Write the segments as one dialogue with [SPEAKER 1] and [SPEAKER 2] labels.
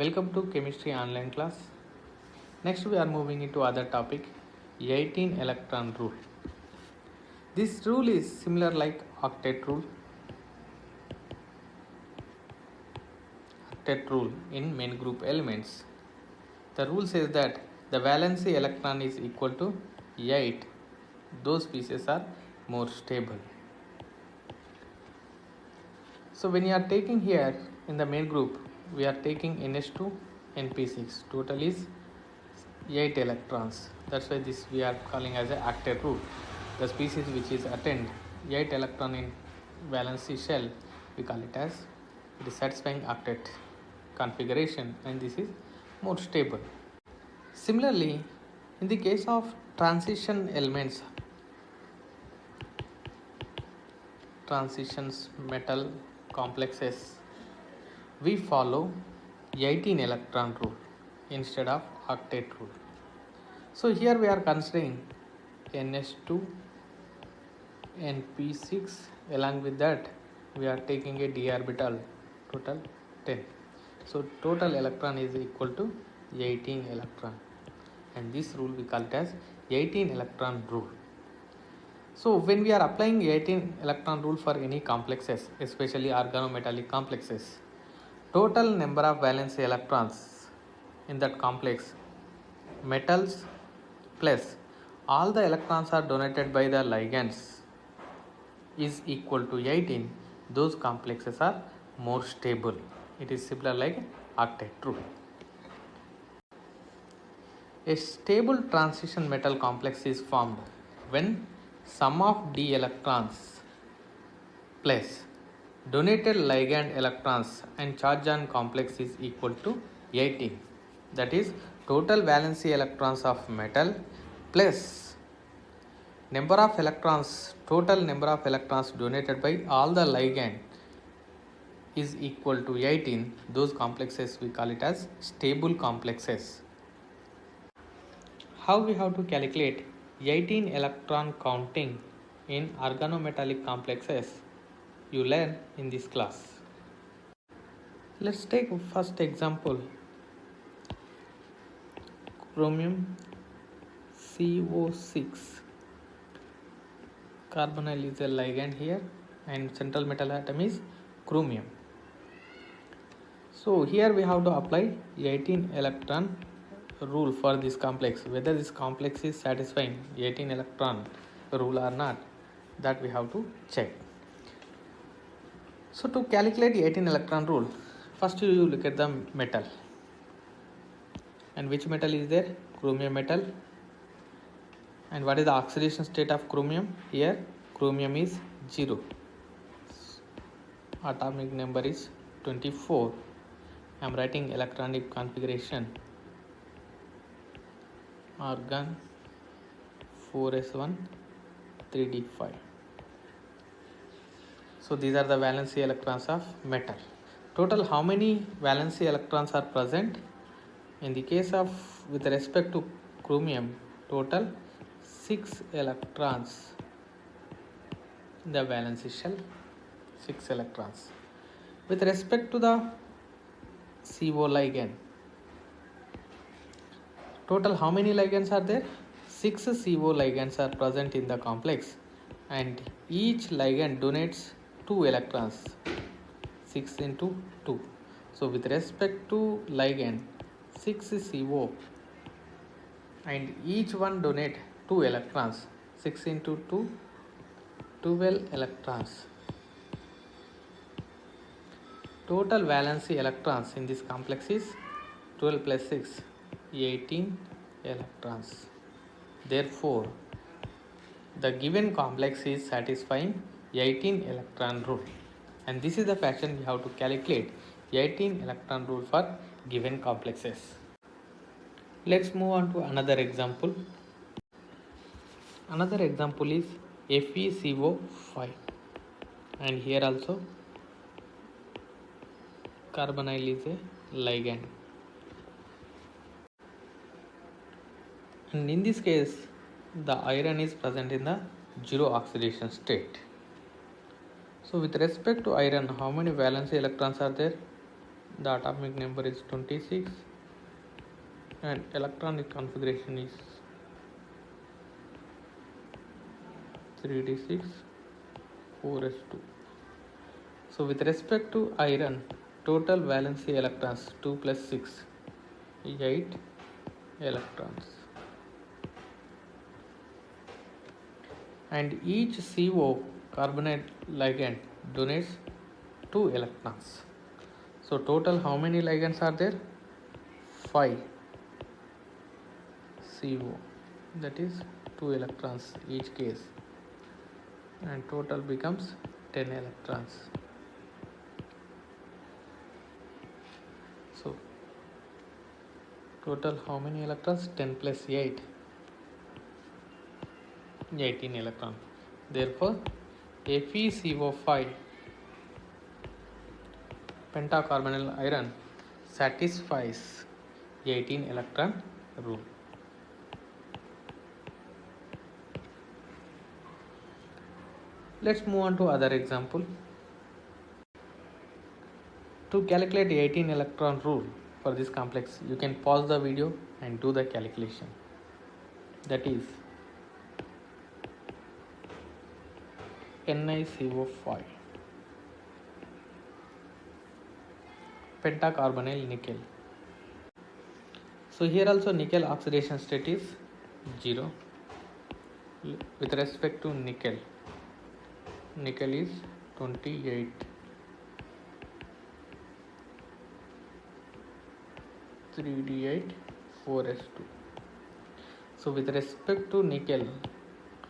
[SPEAKER 1] Welcome to chemistry online class. Next we are moving into other topic, 18 electron rule. This rule is similar like octet rule. Octet rule in main group elements. The rule says that the valency electron is equal to 8. Those pieces are more stable. So when you are taking here in the main group, we are taking NH2, NP6. Total is 8 electrons. That's why this we are calling as a octet rule. The species which is attained 8 electron in valency shell, we call it as it is satisfying octet configuration, and this is more stable. Similarly, in the case of transition elements, transitions metal complexes, we follow 18 electron rule instead of octet rule. So here we are considering NH2, NP6, along with that we are taking a d orbital, total 10. So total electron is equal to 18 electron, and this rule we call it as 18 electron rule. So when we are applying 18 electron rule for any complexes, especially organometallic complexes, total number of valence electrons in that complex metals plus all the electrons are donated by the ligands is equal to 18. Those complexes are more stable. It is similar like octet rule. A stable transition metal complex is formed when sum of d electrons plus donated ligand electrons and charge on complex is equal to 18. That is total valency electrons of metal plus number of electrons, total number of electrons donated by all the ligand is equal to 18. Those complexes we call it as stable complexes. How we have to calculate 18 electron counting in organometallic complexes, you learn in this class. Let's take first example, chromium CO6. Carbonyl is a ligand here and central metal atom is chromium. So here we have to apply 18 electron rule for this complex. Whether this complex is satisfying 18 electron rule or not, that we have to check. So to calculate 18 electron rule, first you look at the metal. And which metal is there? Chromium metal. And what is the oxidation state of chromium? Here chromium is 0. Atomic number is 24. I am writing electronic configuration. Argon 4s1 3d5. So these are the valency electrons of metal. Total how many valency electrons are present? In the case of with respect to chromium, total 6 electrons in the valency shell, 6 electrons. With respect to the CO ligand, total how many ligands are there? 6 CO ligands are present in the complex, and each ligand donates 2 electrons, 6 into 2. So with respect to ligand, 6 CO and each one donate 2 electrons, 6 into 2, 12 electrons. Total valency electrons in this complex is 12 plus 6, 18 electrons. Therefore, the given complex is satisfying 18 electron rule, and this is the fashion we have to calculate 18 electron rule for given complexes. Let's move on to another example. Another example is FeCO5, and here also carbonyl is a ligand, and in this case the iron is present in the 0 oxidation state. So with respect to iron, how many valence electrons are there? The atomic number is 26 and electronic configuration is 3d6 4s2. So with respect to iron, total valency electrons 2 plus 6 8 electrons, and each CO carbonate ligand donates 2 electrons. So total how many ligands are there? 5 CO, that is 2 electrons each case, and total becomes 10 electrons. So total how many electrons? 10 plus 8, 18 electron. Therefore FeCO5 pentacarbonyl iron satisfies 18 electron rule. Let's move on to other example. To calculate 18 electron rule for this complex, you can pause the video and do the calculation. That is NiCO5 pentacarbonyl nickel. So here also nickel oxidation state is 0. With respect to nickel is 28, 3d8 4s2. So with respect to nickel,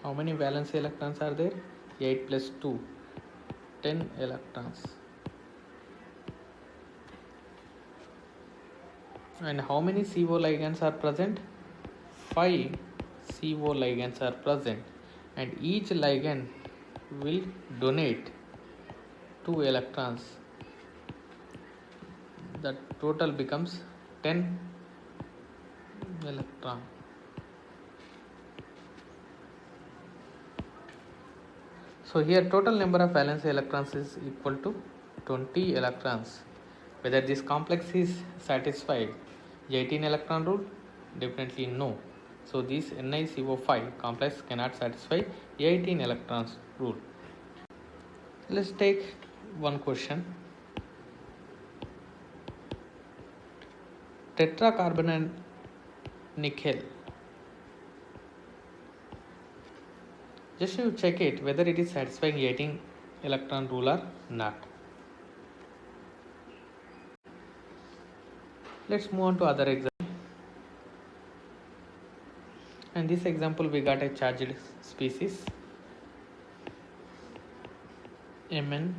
[SPEAKER 1] how many valence electrons are there? 8 plus 2, 10 electrons. And how many CO ligands are present? 5 CO ligands are present, and each ligand will donate 2 electrons. The total becomes 10 electron. So here total number of valence electrons is equal to 20 electrons. Whether this complex is satisfied 18 electron rule? Definitely no. So this NiCO5 complex cannot satisfy 18 electrons rule. Let's take one question. Tetracarbonyl nickel. Just you check it whether it is satisfying 18 electron rule or not. Let's move on to other example. And this example we got a charged species MnCO5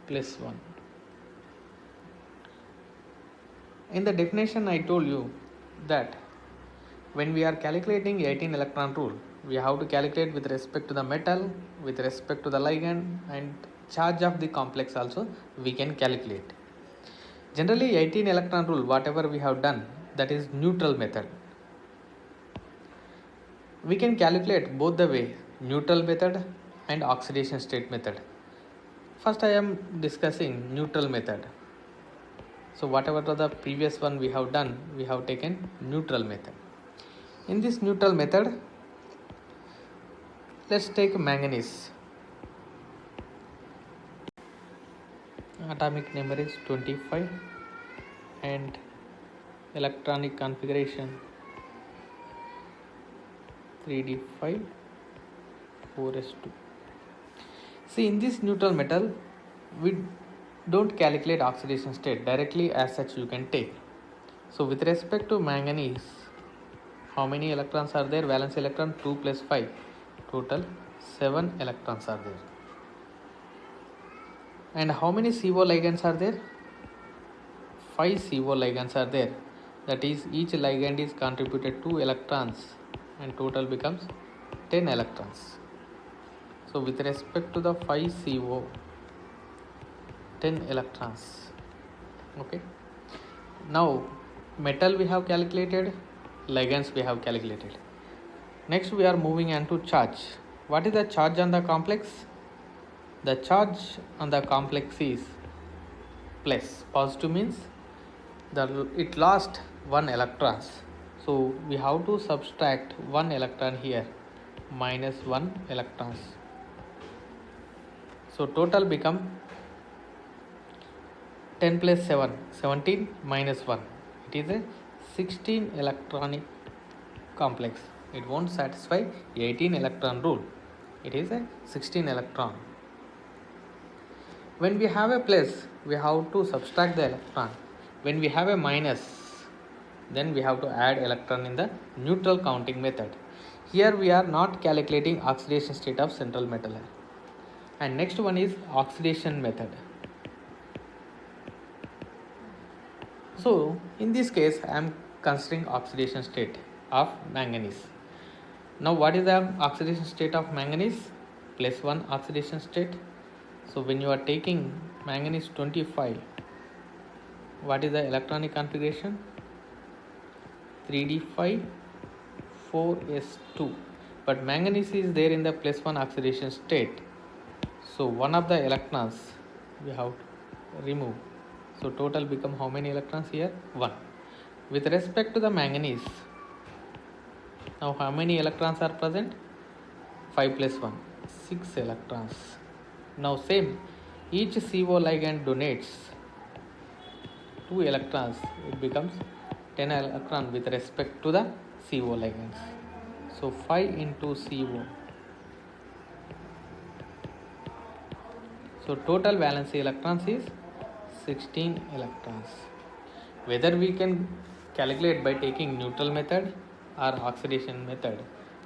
[SPEAKER 1] plus 1. In the definition I told you that when we are calculating 18 electron rule, we have to calculate with respect to the metal, with respect to the ligand, and charge of the complex also we can calculate. Generally 18 electron rule, whatever we have done, that is neutral method. We can calculate both the way, neutral method and oxidation state method. First I am discussing neutral method. So whatever the previous one we have done, we have taken neutral method. In this neutral method, let's take manganese. Atomic number is 25 and electronic configuration 3d5 4s2. See, in this neutral metal, we don't calculate oxidation state directly, as such you can take. So with respect to manganese, how many electrons are there? Valence electron 2 plus 5, total 7 electrons are there. And how many CO ligands are there? 5 CO ligands are there. That is, each ligand is contributed 2 electrons and total becomes 10 electrons. So with respect to the 5 CO, 10 electrons. Okay. Now metal we have calculated, ligands we have calculated. Next we are moving on to charge. What is the charge on the complex? the charge on the complex is plus. Positive means it lost 1 electrons, so we have to subtract 1 electron here, minus 1 electrons. So total become 10 plus 7, 17 minus 1. It is a 16 electronic complex. It won't satisfy 18 electron rule. It is a 16 electron. When we have a plus, we have to subtract the electron. When we have a minus, then we have to add electron in the neutral counting method. Here we are not calculating oxidation state of central metal. And next one is oxidation method. So in this case I am considering oxidation state of manganese. Now what is the oxidation state of manganese? Plus 1 oxidation state. So when you are taking manganese 25, what is the electronic configuration? 3d5 4s2, but manganese is there in the plus 1 oxidation state, so one of the electrons we have to remove. So total become how many electrons here? 1. With respect to the manganese, now how many electrons are present? 5 plus 1, 6 electrons. Now same, each CO ligand donates 2 electrons, it becomes 10 electron with respect to the CO ligands. So 5 into CO. So total valency electrons is 16 electrons. Whether we can calculate by taking neutral method or oxidation method,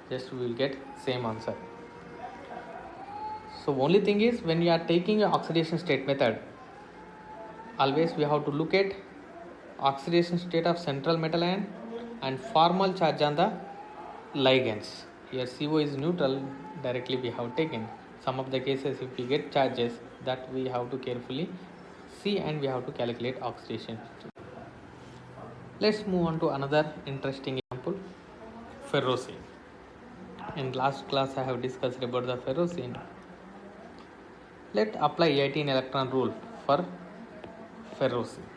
[SPEAKER 1] just we will get same answer. So only thing is, when we are taking a oxidation state method, always we have to look at oxidation state of central metal ion and formal charge on the ligands. Here CO is neutral, directly we have taken. Some of the cases if we get charges, that we have to carefully see and we have to calculate oxidation. Let's move on to another interesting example, ferrocene. In last class I have discussed about the ferrocene. Let's apply 18 electron rule for ferrocene.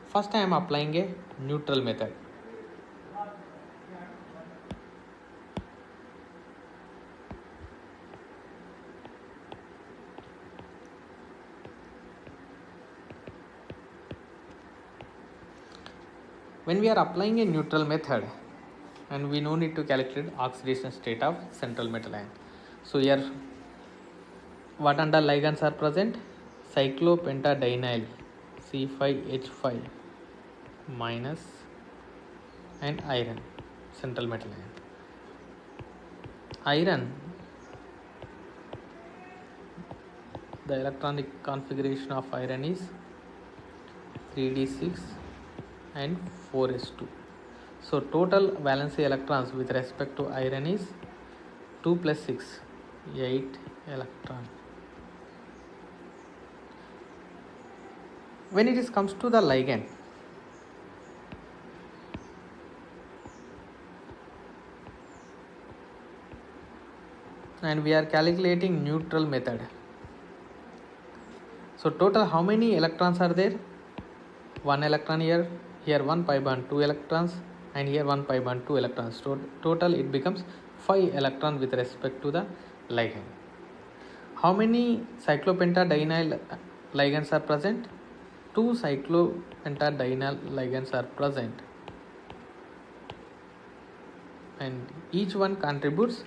[SPEAKER 1] First I am applying a neutral method. When we are applying a neutral method, and we no need to calculate oxidation state of central metal ion. So here what under ligands are present? Cyclopentadienyl C5H5 minus and iron, central metal ion. Iron, the electronic configuration of iron is 3d6 and 4s2. So total valency electrons with respect to iron is 2 plus 6, 8 electron. When it comes to the ligand, and we are calculating neutral method. So total how many electrons are there? 1 electron here, here 1 pi bond 2 electrons, and here 1 pi bond 2 electrons. So total it becomes 5 electron with respect to the ligand. How many cyclopentadienyl ligands are present? 2 cyclopentadienyl ligands are present, and each one contributes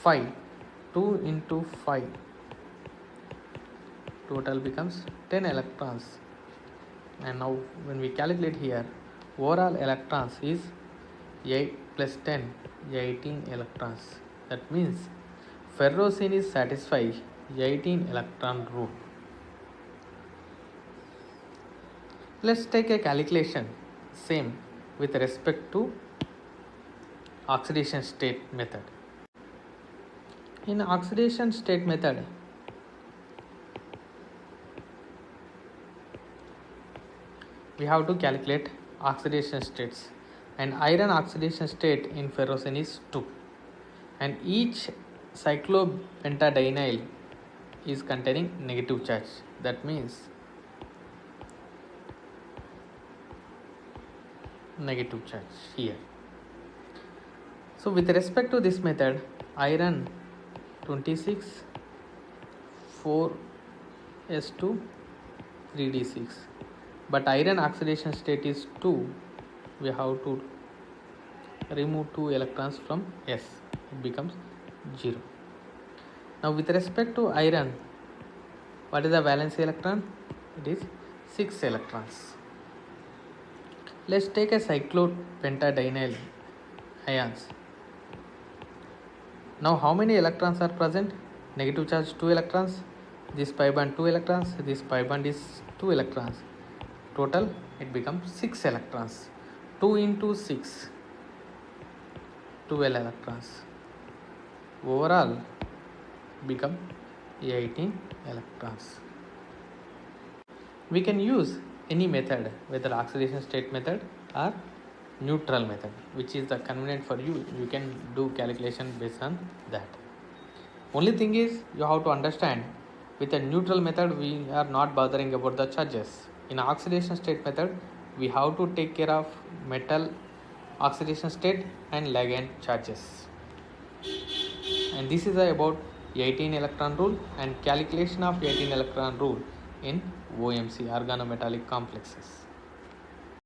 [SPEAKER 1] 5. 2 into 5, total becomes 10 electrons. And now when we calculate here, overall electrons is 8 plus 10, 18 electrons. That means ferrocene is satisfy 18 electron rule. Let's take a calculation same with respect to oxidation state method. In oxidation state method, we have to calculate oxidation states, and iron oxidation state in ferrocene is 2, and each cyclopentadienyl is containing negative charge. That means negative charge here. So with respect to this method, iron 26 4s2 3d6, but iron oxidation state is 2. We have to remove 2 electrons from S, it becomes 0. Now with respect to iron, what is the valence electron? It is 6 electrons. Let's take a cyclopentadienyl ions. Now how many electrons are present? Negative charge 2 electrons, this pi bond 2 electrons, this pi bond is 2 electrons. Total it becomes 6 electrons. 2 into 6, 12 electrons. Overall become 18 electrons. We can use any method, whether oxidation state method or neutral method, which is the convenient for you. You can do calculation based on that. Only thing is, you have to understand, with a neutral method we are not bothering about the charges. In oxidation state method, we have to take care of metal oxidation state and ligand charges. And this is about 18 electron rule and calculation of 18 electron rule in OMC, organometallic complexes.